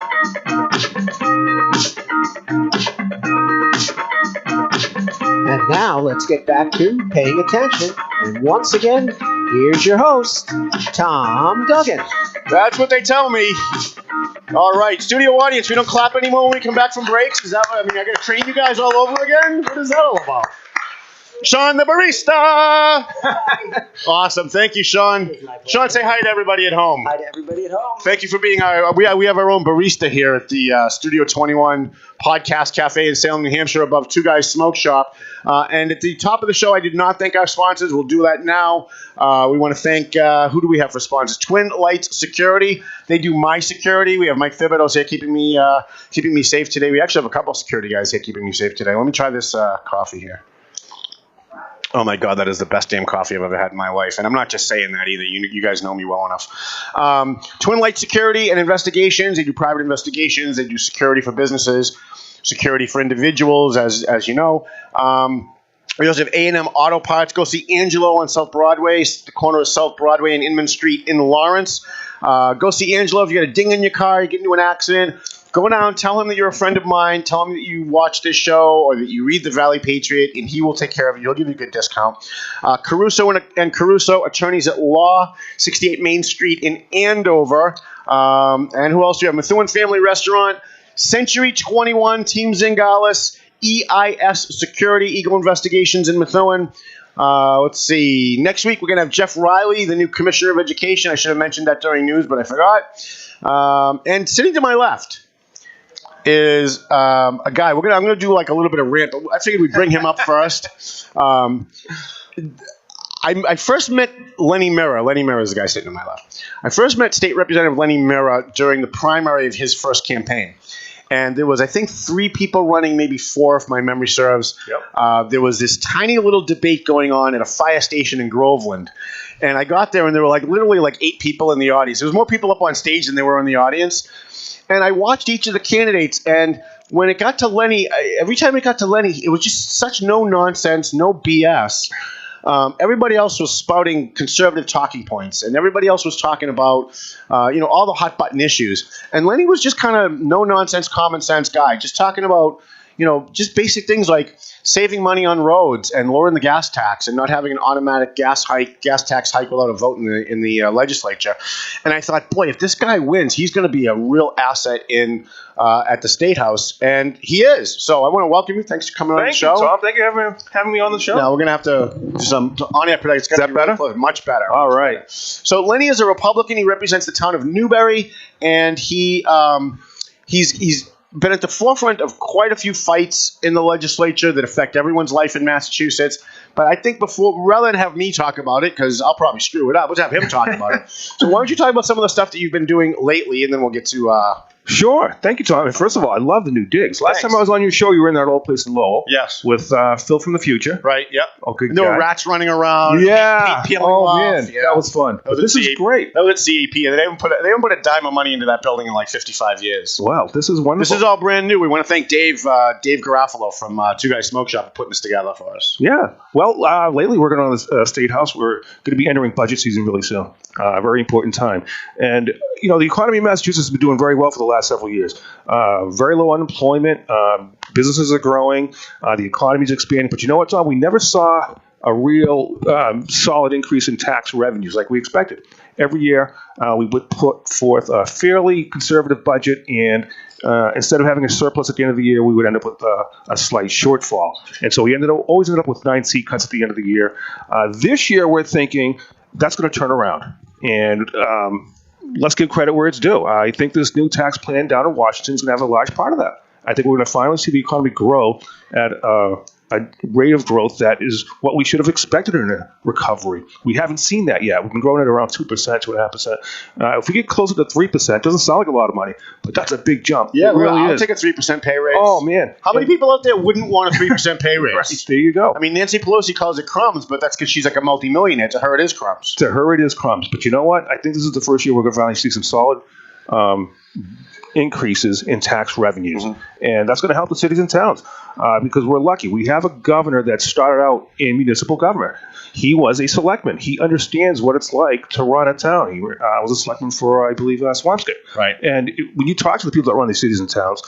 And now let's get back to paying attention. And once again, here's your host, Tom Duggan. That's what they tell me. All right, studio audience, we don't clap anymore when we come back from breaks. Is that what, I got to train you guys all over again? What is that all about? Sean the barista! Awesome, thank you, Sean. Sean, say hi to everybody at home. Hi to everybody at home. Thank you for being we have our own barista here at the Studio 21 Podcast Cafe in Salem, New Hampshire, above Two Guys Smoke Shop. And at the top of the show, I did not thank our sponsors. We'll do that now. We want to thank, who do we have for sponsors? Twin Lights Security. They do my security. We have Mike Thibodeau here keeping me safe today. We actually have a couple of security guys here keeping me safe today. Let me try this coffee here. Oh my God, that is the best damn coffee I've ever had in my life. And I'm not just saying that either. You guys know me well enough. Twin Light Security and Investigations. They do private investigations. They do security for businesses, security for individuals, as you know. We also have A&M Auto Parts. Go see Angelo on South Broadway, the corner of South Broadway and Inman Street in Lawrence. Go see Angelo if you got a ding in your car, you get into an accident. Go down, tell him that you're a friend of mine, tell him that you watch this show or that you read the Valley Patriot, and he will take care of you. He'll give you a good discount. Caruso and Caruso, attorneys at law, 68 Main Street in Andover. And who else do you have? Methuen Family Restaurant, Century 21, Team Zingalis, EIS Security, Eagle Investigations in Methuen. Let's see. Next week, we're going to have Jeff Riley, the new Commissioner of Education. I should have mentioned that during news, but I forgot. And sitting to my left is a guy. I'm going to do like a little bit of rant. I figured we'd bring him up first. I first met Lenny Mirra. Lenny Mirra is the guy sitting to my left. I first met State Representative Lenny Mirra during the primary of his first campaign. And there was, I think, 3 people running, maybe 4 if my memory serves. Yep. There was this tiny little debate going on at a fire station in Groveland. And I got there, and there were literally 8 people in the audience. There was more people up on stage than there were in the audience. And I watched each of the candidates, and when it got to Lenny, every time it got to Lenny, it was just such no nonsense, no BS. Everybody else was spouting conservative talking points, and everybody else was talking about, all the hot button issues. And Lenny was just kind of no nonsense, common sense guy, just talking about, just basic things like saving money on roads and lowering the gas tax and not having an automatic gas tax hike without a vote in the legislature. And I thought, boy, if this guy wins, he's going to be a real asset at the State House, and he is. So I want to welcome you. Thanks for coming on the show. Thank you, Tom. Thank you for having me on the show. Now we're going to have to do some on-air production. Is that better? Really much better. All right. So Lenny is a Republican. He represents the town of Newbury, and he's been at the forefront of quite a few fights in the legislature that affect everyone's life in Massachusetts. But I think rather than have me talk about it, because I'll probably screw it up, let's have him talk about it. So why don't you talk about some of the stuff that you've been doing lately, and then we'll get to... Sure. Thank you, Tom. And first of all, I love the new digs. Last time I was on your show, you were in that old place in Lowell. Yes. With Phil from the future. Right, yep. Oh, good No guy. rats running around. Yeah. Peeling off. Man. Yeah. That was fun. This is great. That was CAP. They haven't put a dime of money into that building in 55 years. Wow. This is wonderful. This is all brand new. We want to thank Dave Garofalo from Two Guys Smoke Shop for putting this together for us. Yeah. Well, lately working on the State House. We're going to be entering budget season really soon. A very important time. And, the economy in Massachusetts has been doing very well for the last several years. Very low unemployment. Businesses are growing. The economy is expanding. But you know what, Tom? We never saw a real solid increase in tax revenues like we expected. Every year, we would put forth a fairly conservative budget, and instead of having a surplus at the end of the year, we would end up with a slight shortfall. And so we always ended up with 9 seat cuts at the end of the year. This year, we're thinking that's going to turn around. And let's give credit where it's due. I think this new tax plan down in Washington is going to have a large part of that. I think we're going to finally see the economy grow at a rate of growth that is what we should have expected in a recovery. We haven't seen that yet. We've been growing at around 2%, 2.5%. If we get closer to 3%, doesn't sound like a lot of money, but that's a big jump. Yeah, it really I'll is. take a 3% pay raise. Oh, man. How many people out there wouldn't want a 3% pay raise? Right, there you go. I mean, Nancy Pelosi calls it crumbs, but that's because she's like a multimillionaire. To her, it is crumbs. To her, it is crumbs. But you know what? I think this is the first year we're going to finally see some solid increases in tax revenues. And that's going to help the cities and towns because we're lucky. We have a governor that started out in municipal government. He was a selectman. He understands what it's like to run a town. He was a selectman for, I believe, Swampscott. Right. And when you talk to the people that run these cities and towns,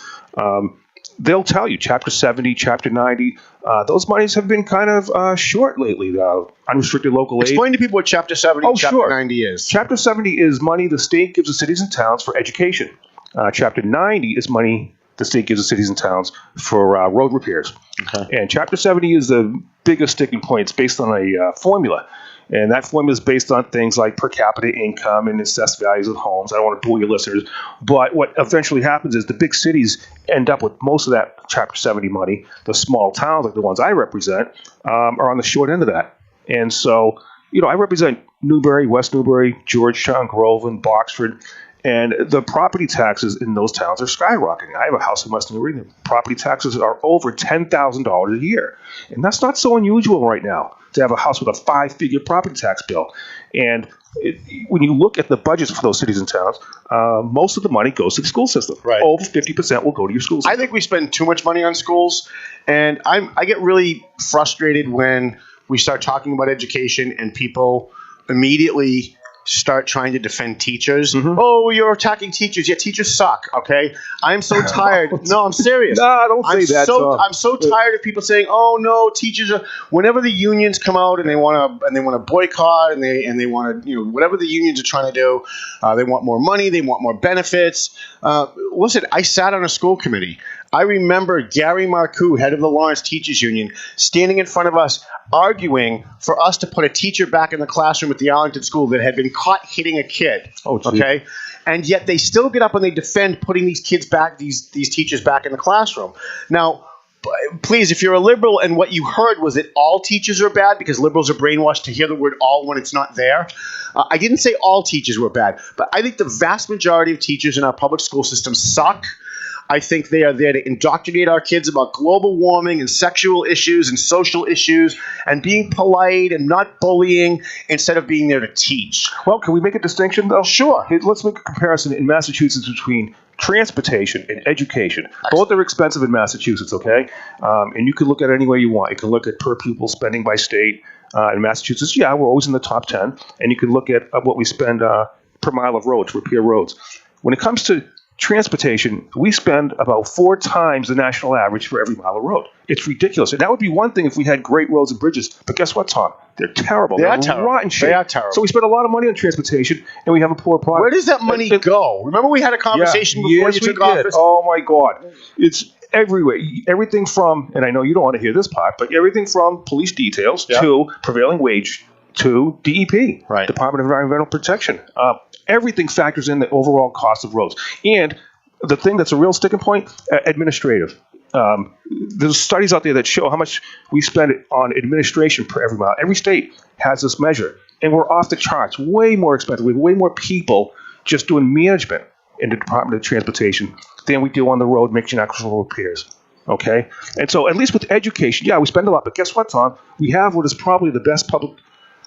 they'll tell you Chapter 70, Chapter 90, those monies have been kind of short lately. Unrestricted local aid. Explain to people what Chapter 70 and Chapter 90 is. Chapter 70 is money the state gives the cities and towns for education. Chapter 90 is money the state gives the cities and towns for road repairs. Okay. And Chapter 70 is the biggest sticking point. It's based on a formula. And that formula is based on things like per capita income and assessed values of homes. I don't want to bore your listeners. But what eventually happens is the big cities end up with most of that Chapter 70 money. The small towns, like the ones I represent, are on the short end of that. And so, I represent Newbury, West Newbury, Georgetown, Groveland, Boxford. And the property taxes in those towns are skyrocketing. I have a house in West Newbury. The property taxes are over $10,000 a year. And that's not so unusual right now to have a house with a 5-figure property tax bill. And when you look at the budgets for those cities and towns, most of the money goes to the school system. Right. Over 50% will go to your school system. I think we spend too much money on schools. And I get really frustrated when we start talking about education and people immediately start trying to defend teachers. Oh, you're attacking teachers. Yeah, teachers suck, okay? I'm so tired. No, I'm serious. No, don't say that. I'm so tired of people saying, "Oh no, teachers are." Whenever the unions come out and they want to boycott and they want to, whatever the unions are trying to do, they want more money, they want more benefits. Listen, I sat on a school committee. I remember Gary Marcoux, head of the Lawrence Teachers Union, standing in front of us arguing for us to put a teacher back in the classroom at the Arlington school that had been caught hitting a kid. Okay? And yet they still get up and they defend putting these kids back, these teachers back in the classroom. Now, please, if you're a liberal and what you heard was that all teachers are bad because liberals are brainwashed to hear the word all when it's not there. I didn't say all teachers were bad, but I think the vast majority of teachers in our public school system suck. I think they are there to indoctrinate our kids about global warming and sexual issues and social issues and being polite and not bullying instead of being there to teach. Well, can we make a distinction, though? Sure. Let's make a comparison in Massachusetts between transportation and education. Both are expensive in Massachusetts, okay? And you can look at it any way you want. You can look at per pupil spending by state. In Massachusetts, we're always in the top 10. And you can look at what we spend per mile of roads, repair roads. When it comes to transportation, we spend about 4 times the national average for every mile of road. It's ridiculous. And that would be one thing if we had great roads and bridges. But guess what, Tom? They're terrible. They're terrible. Rotten shape. They are terrible. So we spend a lot of money on transportation, and we have a poor product. Where does that money go? Remember we had a conversation before you took office? Oh, my God. It's everywhere. Everything from, and I know you don't want to hear this part, but everything from police details to prevailing wage to DEP, right. Department of Environmental Protection. Everything factors in the overall cost of roads. And the thing that's a real sticking point, administrative. There's studies out there that show how much we spend on administration per every mile. Every state has this measure, and we're off the charts, way more expensive. We have way more people just doing management in the Department of Transportation than we do on the road making actual repairs. Okay? And so at least with education, we spend a lot. But guess what, Tom? We have what is probably the best public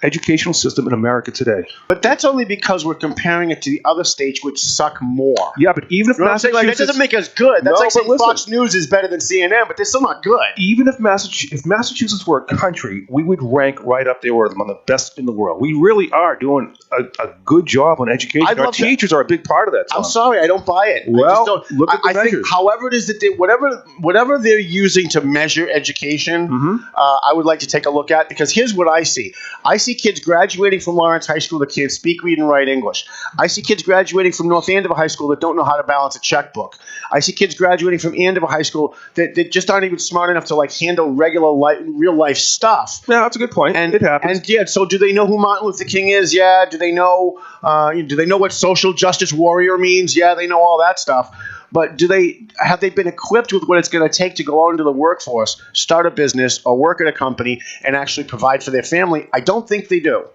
educational system in America today. But that's only because we're comparing it to the other states which suck more. Yeah, but even if Massachusetts... that doesn't make us good. That's like saying Fox News is better than CNN, but they're still not good. Even if Massachusetts were a country, we would rank right up there with them on the best in the world. We really are doing a good job on education. Our teachers are a big part of that, Tom. I'm sorry, I don't buy it. Well, look at the measures. Think however it is that whatever they're using to measure education, I would like to take a look at, because here's what I see. I see kids graduating from Lawrence High School that can't speak, read, and write English. I see kids graduating from North Andover High School that don't know how to balance a checkbook. I see kids graduating from Andover High School that just aren't even smart enough to handle regular real life stuff. Yeah, that's a good point. And it happens. And so do they know who Martin Luther King is? Yeah. Do they know what social justice warrior means? Yeah, they know all that stuff. But have they been equipped with what it's going to take to go out into the workforce, start a business, or work at a company, and actually provide for their family? I don't think they do.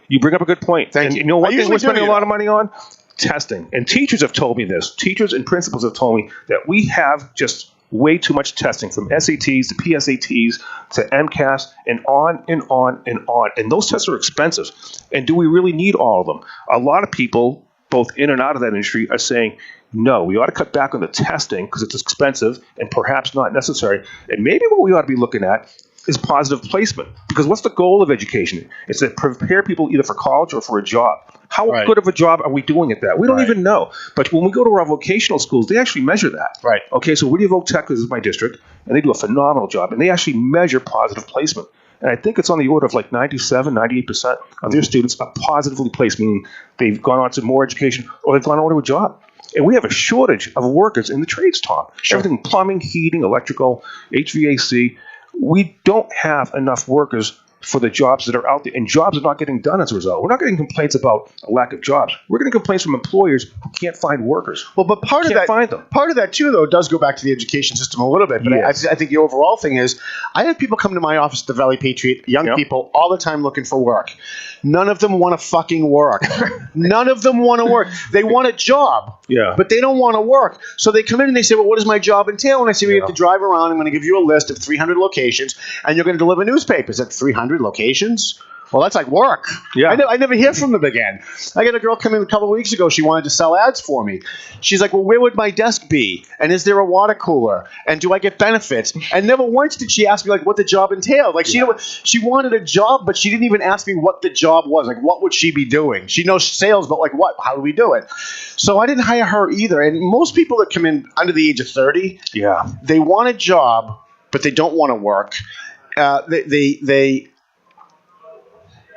You bring up a good point. Thank you. You know what thing we're spending a lot of money on? Testing. And teachers have told me this. Teachers and principals have told me that we have just way too much testing, from SATs to PSATs to MCAS and on and on and on. And those tests are expensive. And do we really need all of them? A lot of people, both in and out of that industry, are saying No, we ought to cut back on the testing because it's expensive and perhaps not necessary. And maybe what we ought to be looking at is positive placement. Because what's the goal of education? It's to prepare people either for college or for a job. How good of a job are we doing at that? We don't even know. But when we go to our vocational schools, they actually measure that. Right. Okay, so Whittier Voc Tech is my district, and they do a phenomenal job. And they actually measure positive placement. And I think it's on the order of like 97, 98% of their students are positively placed, meaning they've gone on to more education or they've gone on to a job. And we have a shortage of workers in the trades, Tom. Sure. Everything, plumbing, heating, electrical, HVAC. We don't have enough workers for the jobs that are out there, and jobs are not getting done as a result. We're not getting complaints about a lack of jobs. We're getting complaints from employers who can't find workers. Well, but part of that too, though, does go back to the education system a little bit. But I think the overall thing is, I have people come to my office at the Valley Patriot, young people, all the time looking for work. None of them want to fucking work. None of them want to work. They want a job, but they don't want to work. So they come in and they say, well, what does my job entail? And I say, we have to drive around. I'm going to give you a list of 300 locations, and you're going to deliver newspapers at 300 locations. Well, that's like work. Yeah. I never hear from them again. I got a girl come in a couple of weeks ago. She wanted to sell ads for me. She's like, well, where would my desk be? And is there a water cooler? And do I get benefits? And never once did she ask me, like, what the job entailed. Like, she wanted a job, but she didn't even ask me what the job was. Like, what would she be doing? She knows sales, but, like, what? How do we do it? So I didn't hire her either. And most people that come in under the age of 30, they want a job, but they don't want to work.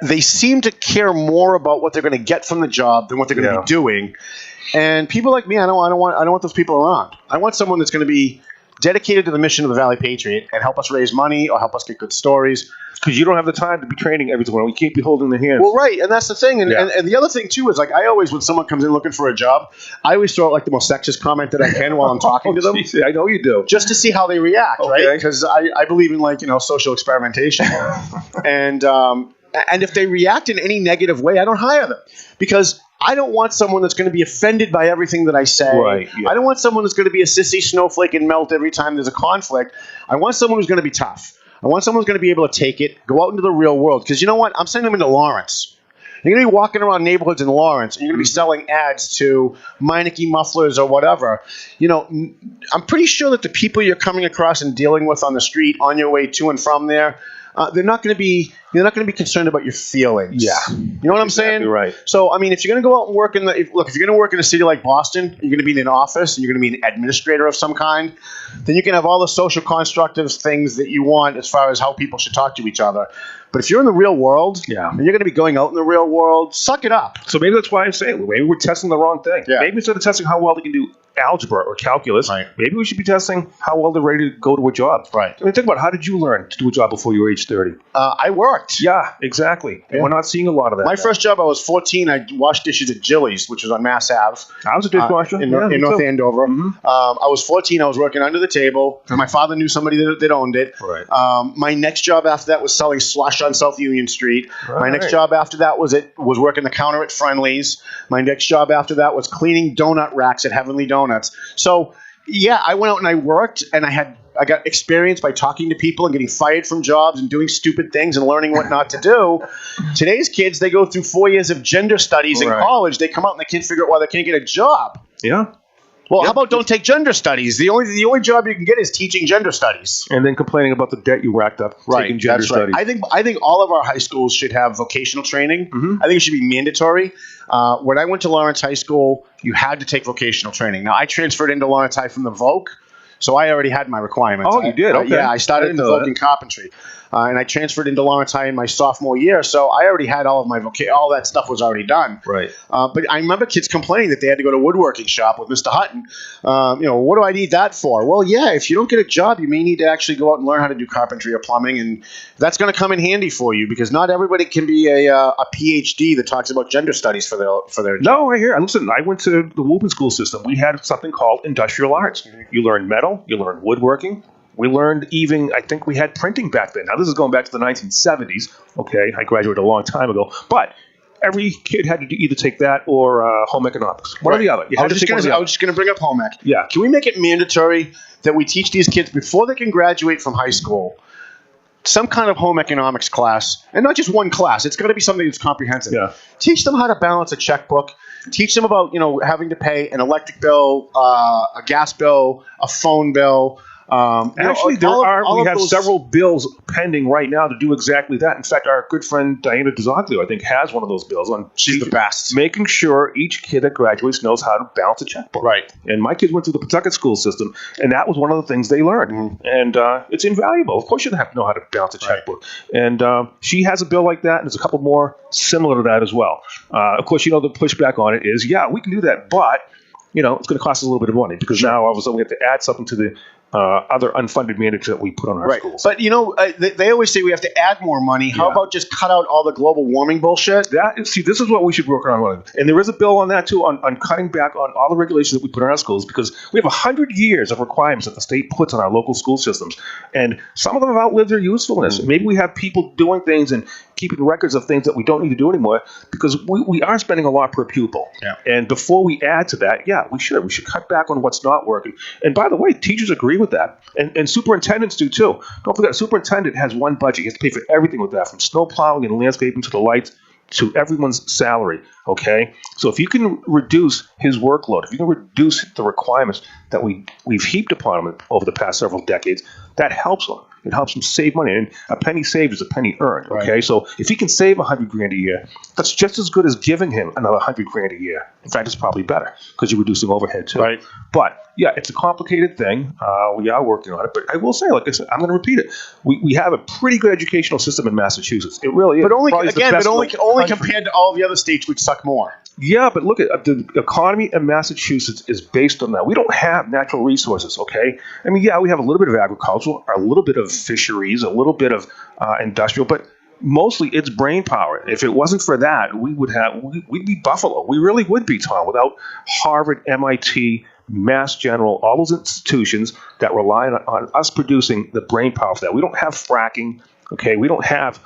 They seem to care more about what they're going to get from the job than what they're going to be doing. And people like me, I don't want those people around. I want someone that's going to be dedicated to the mission of the Valley Patriot and help us raise money or help us get good stories. Because you don't have the time to be training everyone. We can't be holding their hands. Well, right, and that's the thing. And the other thing, too, is, like, I always, when someone comes in looking for a job, I always throw out, like, the most sexist comment that I can while I'm talking to them. Geez, I know you do. Just to see how they react, right? Because I believe in, like, social experimentation. And if they react in any negative way, I don't hire them. Because I don't want someone that's going to be offended by everything that I say. Right, I don't want someone that's going to be a sissy snowflake and melt every time there's a conflict. I want someone who's going to be tough. I want someone who's going to be able to take it, go out into the real world. Because you know what? I'm sending them into Lawrence. You're going to be walking around neighborhoods in Lawrence, and you're going to be selling ads to Meineke mufflers or whatever. I'm pretty sure that the people you're coming across and dealing with on the street on your way to and from there, they're not going to be concerned about your feelings. Yeah. You know what I'm saying? Right. So, I mean, if you're going to go out and work if you're going to work in a city like Boston, you're going to be in an office and you're going to be an administrator of some kind, then you can have all the social constructive things that you want as far as how people should talk to each other. But if you're in the real world, and you're going to be going out in the real world, suck it up. So maybe that's why I'm saying maybe we're testing the wrong thing. Yeah. Maybe instead of testing how well they can do algebra or calculus, maybe we should be testing how well they're ready to go to a job. Right. I mean, think about how did you learn to do a job before you were age 30? I worked. Yeah, exactly. Yeah. We're not seeing a lot of that. My first job, I was 14. I washed dishes at Jilly's, which was on Mass Ave. I was a dishwasher in North Andover. Mm-hmm. I was 14. I was working under the table, and my father knew somebody that owned it. Right. My next job after that was selling slush on South Union Street. Right. My next job after that was working the counter at Friendly's. My next job after that was cleaning donut racks at Heavenly Donuts. So, yeah, I went out and I worked, and I got experience by talking to people and getting fired from jobs and doing stupid things and learning what not to do. Today's kids, they go through 4 years of gender studies in college. They come out and they can't figure out why they can't get a job. Yeah. Well, how about don't take gender studies? The only job you can get is teaching gender studies. And then complaining about the debt you racked up taking gender studies. I think all of our high schools should have vocational training. Mm-hmm. I think it should be mandatory. When I went to Lawrence High School, you had to take vocational training. Now, I transferred into Lawrence High from the Voc, so I already had my requirements. Oh, you did? Okay. I started in the Voc in carpentry. And I transferred into Lawrence High in my sophomore year, so I already had all of my all that stuff was already done. Right. But I remember kids complaining that they had to go to a woodworking shop with Mr. Hutton. What do I need that for? Well, yeah, if you don't get a job, you may need to actually go out and learn how to do carpentry or plumbing, and that's going to come in handy for you because not everybody can be a PhD that talks about gender studies for their job. No, I hear. Listen, I went to the Woburn school system. We had something called industrial arts. You learn metal, you learn woodworking. We learned I think we had printing back then. Now, this is going back to the 1970s. Okay, I graduated a long time ago. But every kid had to either take that or home economics. One or the other. I was just going to bring up home ec. Yeah. Can we make it mandatory that we teach these kids before they can graduate from high school some kind of home economics class, and not just one class. It's got to be something that's comprehensive. Yeah. Teach them how to balance a checkbook. Teach them about, having to pay an electric bill, a gas bill, a phone bill. Actually, we have several bills pending right now to do exactly that. In fact, our good friend Diana DiZoglio, I think, has one of those bills on. She's the best. Making sure each kid that graduates knows how to balance a checkbook. Right. And my kids went through the Pawtucket school system, and that was one of the things they learned. Mm-hmm. And it's invaluable. Of course, you have to know how to balance a checkbook. And she has a bill like that, and there's a couple more similar to that as well. Of course, the pushback on it is, yeah, we can do that, but it's going to cost us a little bit of money because now all of a sudden we have to add something to the other unfunded mandates that we put on our schools. But, they always say we have to add more money. How about just cut out all the global warming bullshit? This is what we should work on. And there is a bill on that, too, on cutting back on all the regulations that we put on our schools because we have 100 years of requirements that the state puts on our local school systems. And some of them have outlived their usefulness. Mm-hmm. Maybe we have people doing things and keeping records of things that we don't need to do anymore because we are spending a lot per pupil. Yeah. And before we add to that, we should. We should cut back on what's not working. And by the way, teachers agree with that. And superintendents do too. Don't forget, a superintendent has one budget. You have to pay for everything with that, from snow plowing and landscaping to the lights to everyone's salary, okay? So if you can reduce his workload, if you can reduce the requirements that we've heaped upon him over the past several decades, that helps him. It helps him save money. And a penny saved is a penny earned, okay? Right. So if he can save $100,000 a year, that's just as good as giving him another $100,000 a year. In fact, it's probably better because you're reducing overhead too. Right. But yeah, it's a complicated thing. We are working on it. But I will say, like I said, I'm going to repeat it. We have a pretty good educational system in Massachusetts. It really is. But only compared to all the other states which suck more. Yeah, but look at the economy in Massachusetts is based on that. We don't have natural resources, okay? I mean, yeah, we have a little bit of agriculture, a little bit of fisheries, a little bit of industrial, but mostly it's brain power. If it wasn't for that, we'd be Buffalo. We really would be, Tom, without Harvard, MIT, Mass General, all those institutions that rely on us producing the brain power for that. We don't have fracking, okay? We don't have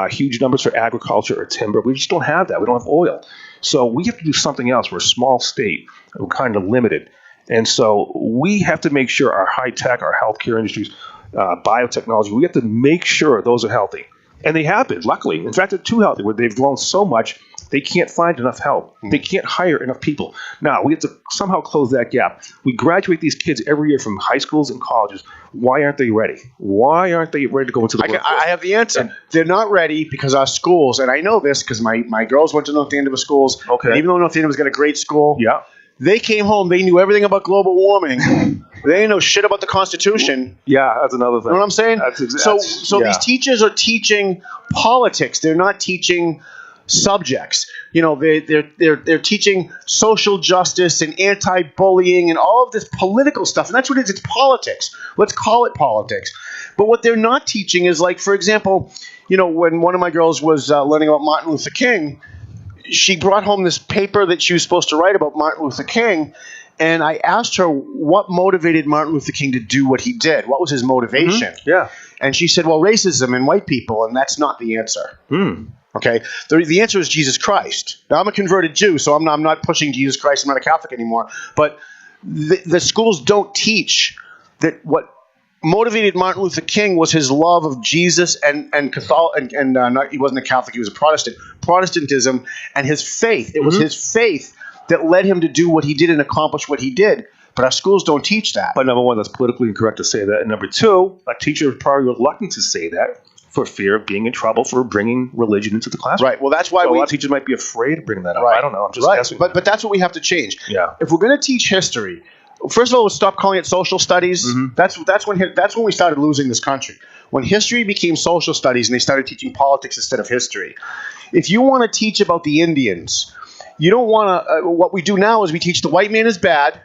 huge numbers for agriculture or timber. We just don't have that. We don't have oil. So we have to do something else. We're a small state. We're kind of limited. And so we have to make sure our high-tech, our healthcare industries, biotechnology, we have to make sure those are healthy. And they have been, luckily. In fact, they're too healthy, where they've grown so much, they can't find enough help. They can't hire enough people. Now, we have to somehow close that gap. We graduate these kids every year from high schools and colleges. Why aren't they ready? Why aren't they ready to go into the workforce? I have the answer. They're not ready because our schools, and I know this because my girls went to North Andover schools. Okay. And even though North Andover's got a great school, yeah, they came home. They knew everything about global warming. They didn't know shit about the Constitution. Yeah, that's another thing. You know what I'm saying? So these teachers are teaching politics. They're not teaching subjects. They're teaching social justice and anti-bullying and all of this political stuff. And that's what it is. It's politics. Let's call it politics. But what they're not teaching is, like, for example, when one of my girls was learning about Martin Luther King, she brought home this paper that she was supposed to write about Martin Luther King. And I asked her what motivated Martin Luther King to do what he did. What was his motivation? Mm-hmm. Yeah. And she said, well, racism and white people, and that's not the answer. Okay? The answer is Jesus Christ. Now, I'm a converted Jew, so I'm not pushing Jesus Christ. I'm not a Catholic anymore. But the schools don't teach that what motivated Martin Luther King was his love of Jesus and Catholic, he wasn't a Catholic, he was a Protestant. Protestantism and his faith. It was his faith that led him to do what he did and accomplish what he did. But our schools don't teach that. But number one, that's politically incorrect to say that. And number two, a teacher is probably reluctant to say that for fear of being in trouble for bringing religion into the classroom. Right. Well, that's why a lot of teachers might be afraid of bringing that up. Right. I don't know. I'm just guessing. But that's what we have to change. Yeah. If we're going to teach history, first of all, let's stop calling it social studies. Mm-hmm. That's when we started losing this country. When history became social studies and they started teaching politics instead of history. If you want to teach about the Indians, you don't want to. What we do now is we teach the white man is bad,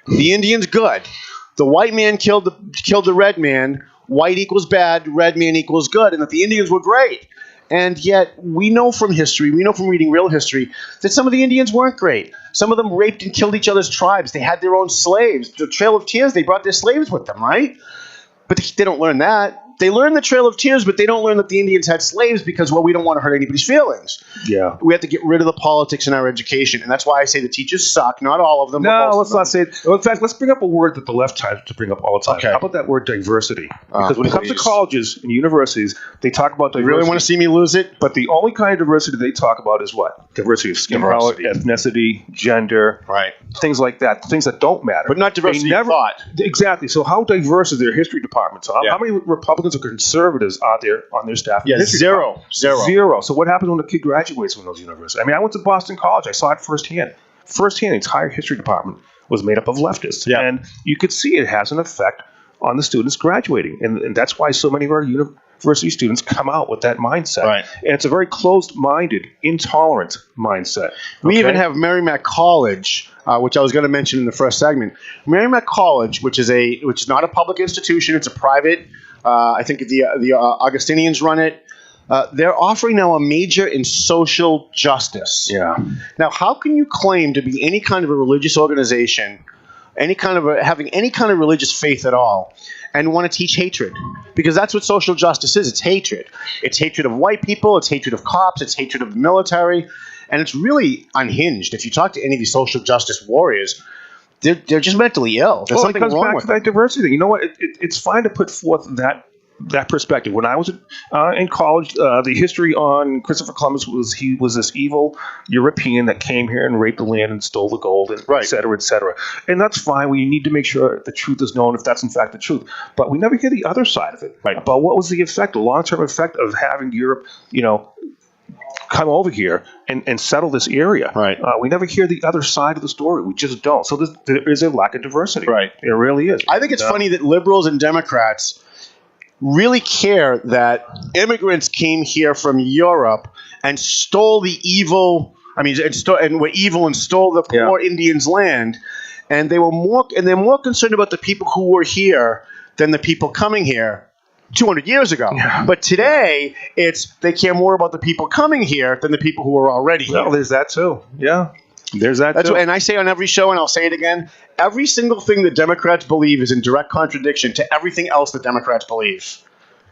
the Indian's good. The white man killed the red man. White equals bad, red man equals good, and that the Indians were great. And yet we know from history, we know from reading real history, that some of the Indians weren't great. Some of them raped and killed each other's tribes. They had their own slaves. The Trail of Tears, they brought their slaves with them, right? But they don't learn that. They learn the Trail of Tears, but they don't learn that the Indians had slaves because, well, we don't want to hurt anybody's feelings. Yeah. We have to get rid of the politics in our education, and that's why I say the teachers suck. Not all of them. No, let's not say it. Well, in fact, let's bring up a word that the left tries to bring up all the time. Okay. How about that word diversity? Because when it comes to Please. colleges and universities, they talk about You diversity. really want to see me lose it? But the only kind of diversity they talk about is what? Diversity of skin color, ethnicity, gender, Right. things like that, things that don't matter. But not diversity of thought. Exactly. So how diverse is their history department? So how many Republicans or conservatives are there on their staff? Yeah, zero. So what happens when a kid graduates from those universities? I mean, I went to Boston College. I saw it firsthand. The entire history department was made up of leftists. Yeah. And you could see it has an effect on the students graduating. And that's why so many of our university students come out with that mindset. Right. And it's a very closed-minded, intolerant mindset. We Okay? even have Merrimack College, which I was going to mention in the first segment. Merrimack College, which is not a public institution, it's a private. I think the Augustinians run it. They're offering now a major in social justice. Yeah. Now, how can you claim to be any kind of a religious organization, having any kind of religious faith at all, and want to teach hatred? Because that's what social justice is. It's hatred. It's hatred of white people. It's hatred of cops. It's hatred of the military. And it's really unhinged. If you talk to any of these social justice warriors, they're just mentally ill. There's something it comes wrong back with to them. that diversity. You know what? It's fine to put forth that perspective. When I was in college, the history on Christopher Columbus was he was this evil European that came here and raped the land and stole the gold, and et cetera, et cetera. And that's fine. We need to make sure the truth is known if that's in fact the truth. But we never hear the other side of it. Right. About what was the effect, the long-term effect of having Europe, come over here and settle this area. Right. We never hear the other side of the story. We just don't. So there is a lack of diversity. Right. There really is. I think it's funny that liberals and Democrats really care that immigrants came here from Europe and stole the evil. And were evil and stole the poor Indians' land, and they're more concerned about the people who were here than the people coming here 200 years ago. Yeah. But today, they care more about the people coming here than the people who are already here. Well, there's that too. Yeah. There's that too. And I say on every show, and I'll say it again, every single thing that Democrats believe is in direct contradiction to everything else that Democrats believe.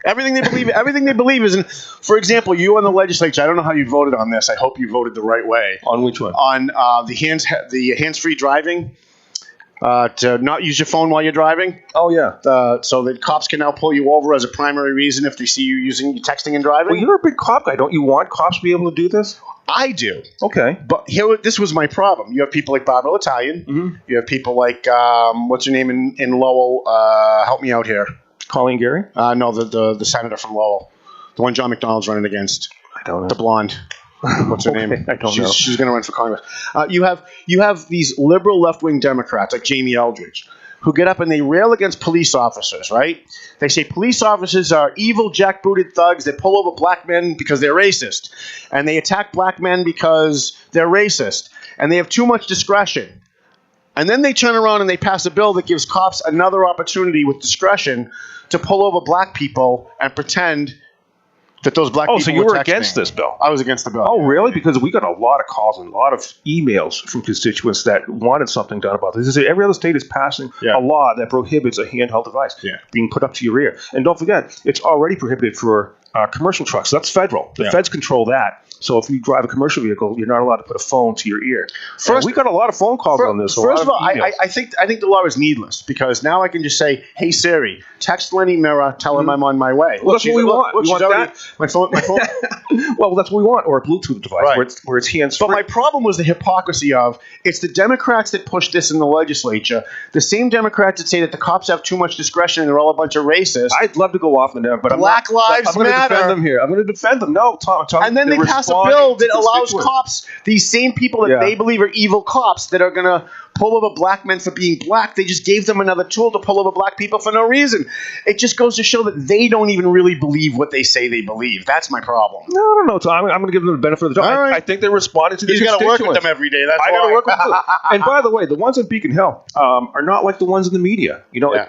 Everything they believe is in. For example, you on the legislature, I don't know how you voted on this. I hope you voted the right way. On which one? On the hands-free driving. To not use your phone while you're driving. Oh, yeah. So that cops can now pull you over as a primary reason if they see you texting and driving. Well, you're a big cop guy. Don't you want cops to be able to do this? I do. Okay. But this was my problem. You have people like Barbara Italian. Mm-hmm. You have people like, what's her name in Lowell? Help me out here. Colleen Gary? No, the senator from Lowell. The one John McDonald's running against. I don't know. The blonde. What's her name? I don't know. She's going to run for Congress. You have these liberal left-wing Democrats like Jamie Eldridge who get up and they rail against police officers, right? They say police officers are evil, jackbooted thugs that pull over black men because they're racist. And they attack black men because they're racist. And they have too much discretion. And then they turn around and they pass a bill that gives cops another opportunity with discretion to pull over black people and pretend that those black people so you were texting. against this bill? I was against the bill. Oh, really? Because we got a lot of calls and a lot of emails from constituents that wanted something done about this. Every other state is passing a law that prohibits a handheld device being put up to your ear. And don't forget, it's already prohibited for commercial trucks. That's federal. The feds control that. So if you drive a commercial vehicle, you're not allowed to put a phone to your ear. We got a lot of phone calls on this. First of all, I think the law is needless because now I can just say, "Hey Siri, text Lenny Mirra, tell him I'm on my way." Well, that's what we want. We want that. My phone. Well, that's what we want, or a Bluetooth device where it's hands-free. But my problem was the hypocrisy of it's the Democrats that pushed this in the legislature, the same Democrats that say that the cops have too much discretion and they're all a bunch of racists. I'd love to go off on them, but Black Lives I'm going to Matter. defend them here. I'm going to defend them. No, Tom. And then they pass a bill that allows cops, these same people that they believe are evil cops that are going to pull over black men for being black, they just gave them another tool to pull over black people for no reason. It just goes to show that they don't even really believe what they say they believe. That's my problem. No, I don't know, Tom. I'm going to give them the benefit of the doubt. Right. I think they're responding to the He's got to work with them every day. That's why. I got to work with them. And by the way, the ones in Beacon Hill are not like the ones in the media.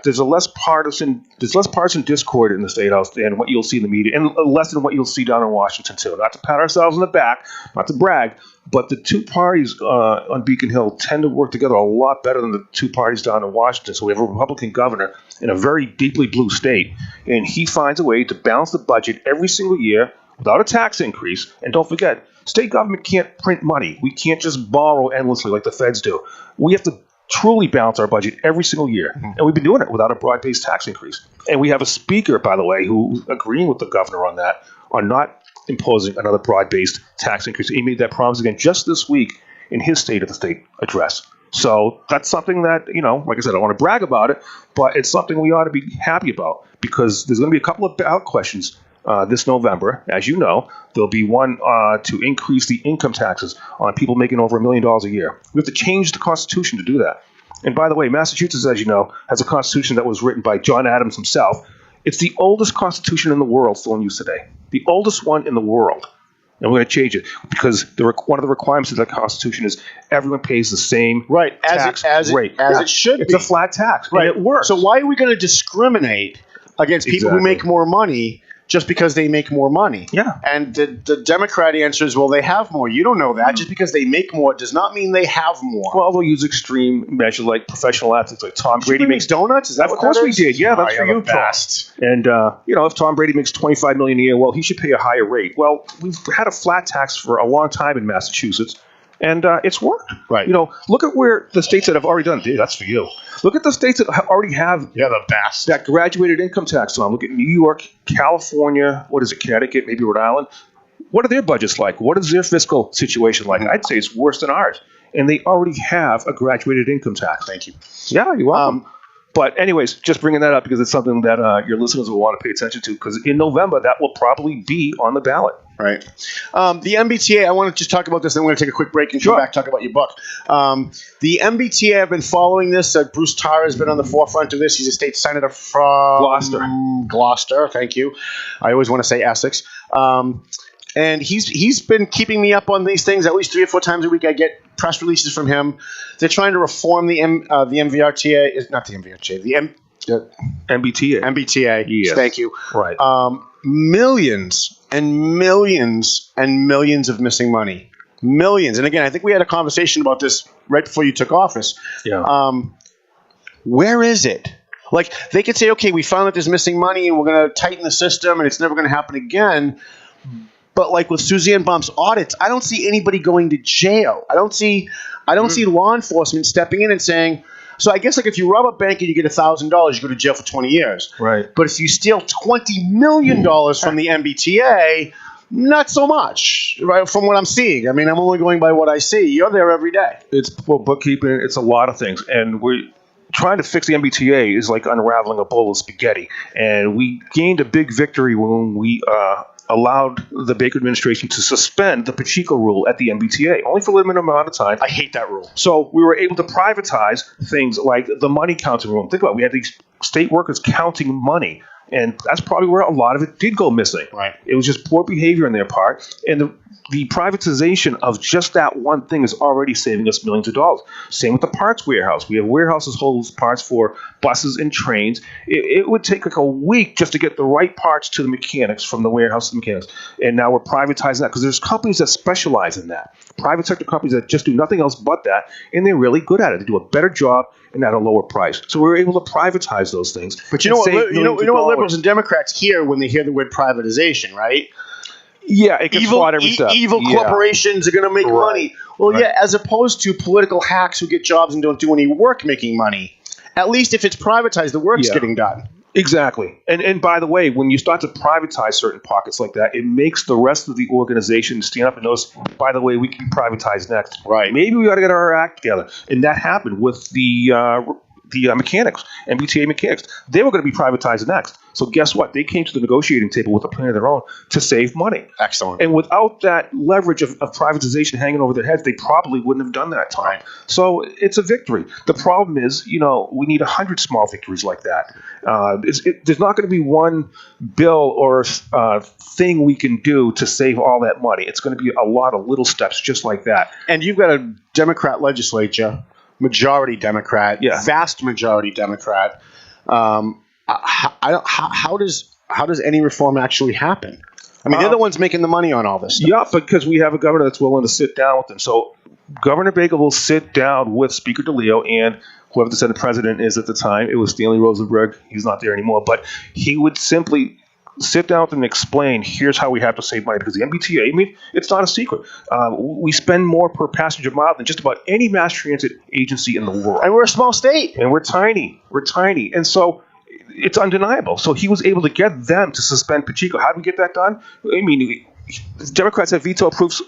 There's less partisan discord in the State House than what you'll see in the media. And even less than what you'll see down in Washington, too. Not to pat ourselves on the back, not to brag, but the two parties on Beacon Hill tend to work together a lot better than the two parties down in Washington. So we have a Republican governor in a very deeply blue state, and he finds a way to balance the budget every single year without a tax increase. And don't forget, state government can't print money. We can't just borrow endlessly like the feds do. We have to truly balance our budget every single year. And we've been doing it without a broad-based tax increase. And we have a speaker, by the way, who agreeing with the governor on that, on not imposing another broad-based tax increase. He made that promise again just this week in his State of the State address. So that's something that, like I said, I don't want to brag about it, but it's something we ought to be happy about, because there's going to be a couple of ballot questions this November. As you know, there'll be one to increase the income taxes on people making over $1 million a year. We have to change the Constitution to do that. And by the way, Massachusetts, as you know, has a Constitution that was written by John Adams himself. It's the oldest Constitution in the world still in use today. The oldest one in the world. And we're going to change it because one of the requirements of the Constitution is everyone pays the same tax rate. As it should be. It's a flat tax, right. And it works. So why are we going to discriminate against people who make more money just because they make more money? Yeah. And the Democrat answer is, well, they have more. You don't know that. Just because they make more does not mean they have more. Well, they'll use extreme measures like professional athletes like Tom Brady makes donuts. Is that of course we did. Yeah, that's for you, best. And if Tom Brady makes $25 million a year, well, he should pay a higher rate. Well, we've had a flat tax for a long time in Massachusetts, and it's worked. Right. Look at where the states that have already done it. Dude, that's for you. Look at the states that already have the best. That graduated income tax on. Look at New York, California, Connecticut, maybe Rhode Island. What are their budgets like? What is their fiscal situation like? I'd say it's worse than ours. And they already have a graduated income tax. Thank you. Yeah, you're welcome. But anyways, just bringing that up because it's something that your listeners will want to pay attention to, because in November, that will probably be on the ballot. Right. The MBTA, I want to just talk about this, then we're going to take a quick break and come back talk about your book. The MBTA, I've been following this. Bruce Tarr has been on the forefront of this. He's a state senator from Gloucester, thank you. I always want to say Essex. And he's been keeping me up on these things at least 3 or 4 times a week. I get press releases from him. They're trying to reform the MVRTA. Is not the MVRTA. The MBTA. MBTA. Yes. Thank you. Right. Millions and millions and millions of missing money. Millions. And again, I think we had a conversation about this right before you took office. Yeah. Where is it? Like, they could say, okay, we found that there's missing money and we're going to tighten the system and it's never going to happen again. But like with Suzanne Bump's audits, I don't see anybody going to jail. I don't see law enforcement stepping in and saying, so I guess like if you rob a bank and you get $1,000, you go to jail for 20 years. Right. But if you steal $20 million from the MBTA, not so much, right? From what I'm seeing. I mean, I'm only going by what I see. You're there every day. It's bookkeeping. It's a lot of things. And we're trying to fix the MBTA is like unraveling a bowl of spaghetti. And we gained a big victory when we allowed the Baker administration to suspend the Pacheco rule at the MBTA, only for a limited amount of time. I hate that rule. So we were able to privatize things like the money counting room. Think about it. We had these state workers counting money, and that's probably where a lot of it did go missing. Right. It was just poor behavior on their part, and the privatization of just that one thing is already saving us millions of dollars. Same with the parts warehouse. We have warehouses hold parts for buses and trains. It would take like a week just to get the right parts to the mechanics from the warehouse to the mechanics. And now we're privatizing that because there's companies that specialize in that. Private sector companies that just do nothing else but that, and they're really good at it. They do a better job and at a lower price. So we're able to privatize those things. But you know what liberals and Democrats hear when they hear the word privatization, right? Yeah, it gets fought every step. Evil corporations are going to make money. Well, yeah, as opposed to political hacks who get jobs and don't do any work making money. At least if it's privatized, the work's getting done. Exactly. And by the way, when you start to privatize certain pockets like that, it makes the rest of the organization stand up and notice, by the way, we can privatize next. Right. Maybe we ought to get our act together. And that happened with the mechanics, MBTA mechanics. They were going to be privatized next. So guess what? They came to the negotiating table with a plan of their own to save money. Excellent. And without that leverage of privatization hanging over their heads, they probably wouldn't have done that time. Right. So it's a victory. The problem is, we need 100 small victories like that. There's not going to be one bill or thing we can do to save all that money. It's going to be a lot of little steps just like that. And you've got a Democrat legislature, majority Democrat, vast majority Democrat. How how does any reform actually happen? I mean, they're the ones making the money on all this stuff. Yeah, because we have a governor that's willing to sit down with them. So Governor Baker will sit down with Speaker DeLeo and whoever the Senate president is at the time. It was Stanley Rosenberg. He's not there anymore. But he would simply sit down with them and explain, here's how we have to save money. Because the MBTA, I mean, it's not a secret. We spend more per passenger mile than just about any mass transit agency in the world. And we're a small state. And we're tiny. We're tiny. And so it's undeniable. So he was able to get them to suspend Pacheco. How did we get that done? I mean, Democrats have veto-proof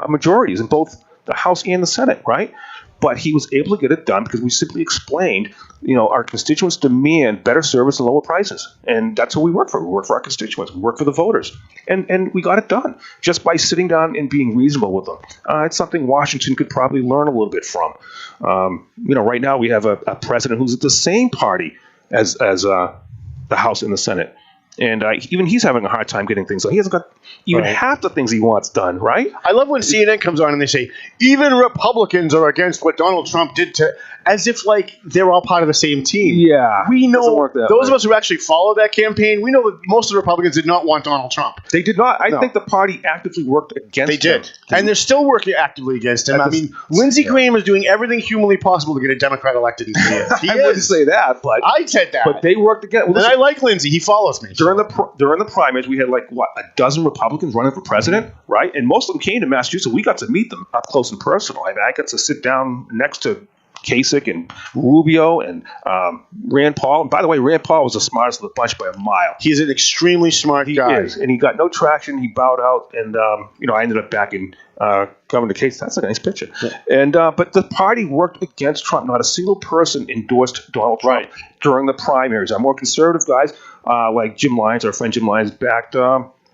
majorities in both the House and the Senate, right? But he was able to get it done because we simply explained, our constituents demand better service and lower prices. And that's what we work for. We work for our constituents. We work for the voters. And we got it done just by sitting down and being reasonable with them. It's something Washington could probably learn a little bit from. Right now we have a president who's at the same party as the House and the Senate. And even he's having a hard time getting things done. He hasn't got even half the things he wants done, right? I love when CNN comes on and they say, even Republicans are against what Donald Trump did to, as if like they're all part of the same team. Yeah. We know, work that those way. of us who actually followed that campaign, we know that most of the Republicans did not want Donald Trump. They did not. I think the party actively worked against him. They did. And they're still working actively against him. Lindsey Graham is doing everything humanly possible to get a Democrat elected in 3 years. I wouldn't say that, but I said that. But they worked against. And I like Lindsey. He follows me. During the primaries, we had a dozen Republicans running for president, right? And most of them came to Massachusetts. We got to meet them up close and personal. I got to sit down next to Kasich and Rubio and Rand Paul. And by the way, Rand Paul was the smartest of the bunch by a mile. He's an extremely smart guy. He is, and he got no traction. He bowed out, and I ended up backing Governor Kasich. That's a nice picture. Yeah. And but the party worked against Trump. Not a single person endorsed Donald Trump during the primaries. Our more conservative guys, like Jim Lyons, our friend Jim Lyons, backed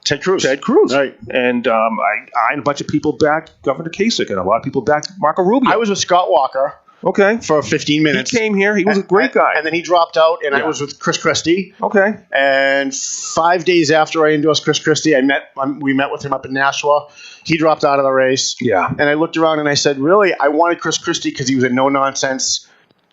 Ted Cruz. Right. And I and a bunch of people backed Governor Kasich, and a lot of people backed Marco Rubio. I was with Scott Walker. Okay. For 15 minutes. He came here. He was a great guy. And then he dropped out, and I was with Chris Christie. Okay. And 5 days after I endorsed Chris Christie, we met with him up in Nashua. He dropped out of the race. Yeah. And I looked around and I said, really, I wanted Chris Christie because he was a no-nonsense,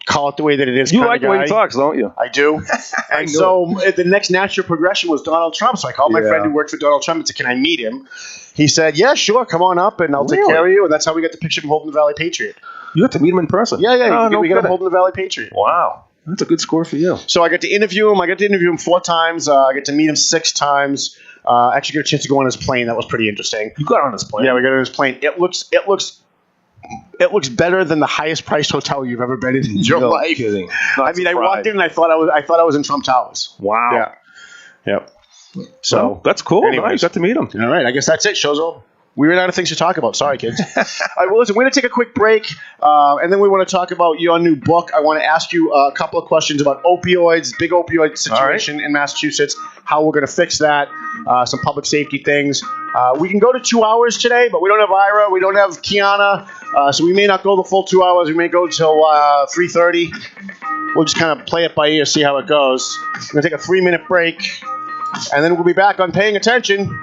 call it the way that it is You kind like of guy. the way he talks, don't you? I do. And so the next natural progression was Donald Trump. So I called my friend who worked for Donald Trump and said, can I meet him? He said, yeah, sure, come on up, and I'll take care of you. And that's how we got the picture of Holden the Valley Patriot. You got to meet him in person. Yeah. We got him Holden the Valley Patriot. Wow. That's a good score for you. So I got to interview him. I got to interview him 4 times. I got to meet him 6 times. Actually got a chance to go on his plane. That was pretty interesting. You got on his plane? Yeah, we got on his plane. It looks better than the highest priced hotel you've ever been in your life. Kidding. I walked in and I thought I was in Trump Towers. Wow. Yeah. Yep. So that's cool. Anyways. Nice. Got to meet him. All right. I guess that's it. Show's over. We ran out of things to talk about. Sorry, kids. All right, well, listen, we're going to take a quick break, and then we want to talk about your new book. I want to ask you a couple of questions about opioids, big opioid situation in Massachusetts, how we're going to fix that, some public safety things. We can go to 2 hours today, but we don't have Ira. We don't have Kiana, so we may not go the full 2 hours. We may go till 3:30. We'll just kind of play it by ear, see how it goes. We're going to take a 3-minute break, and then we'll be back on Paying Attention.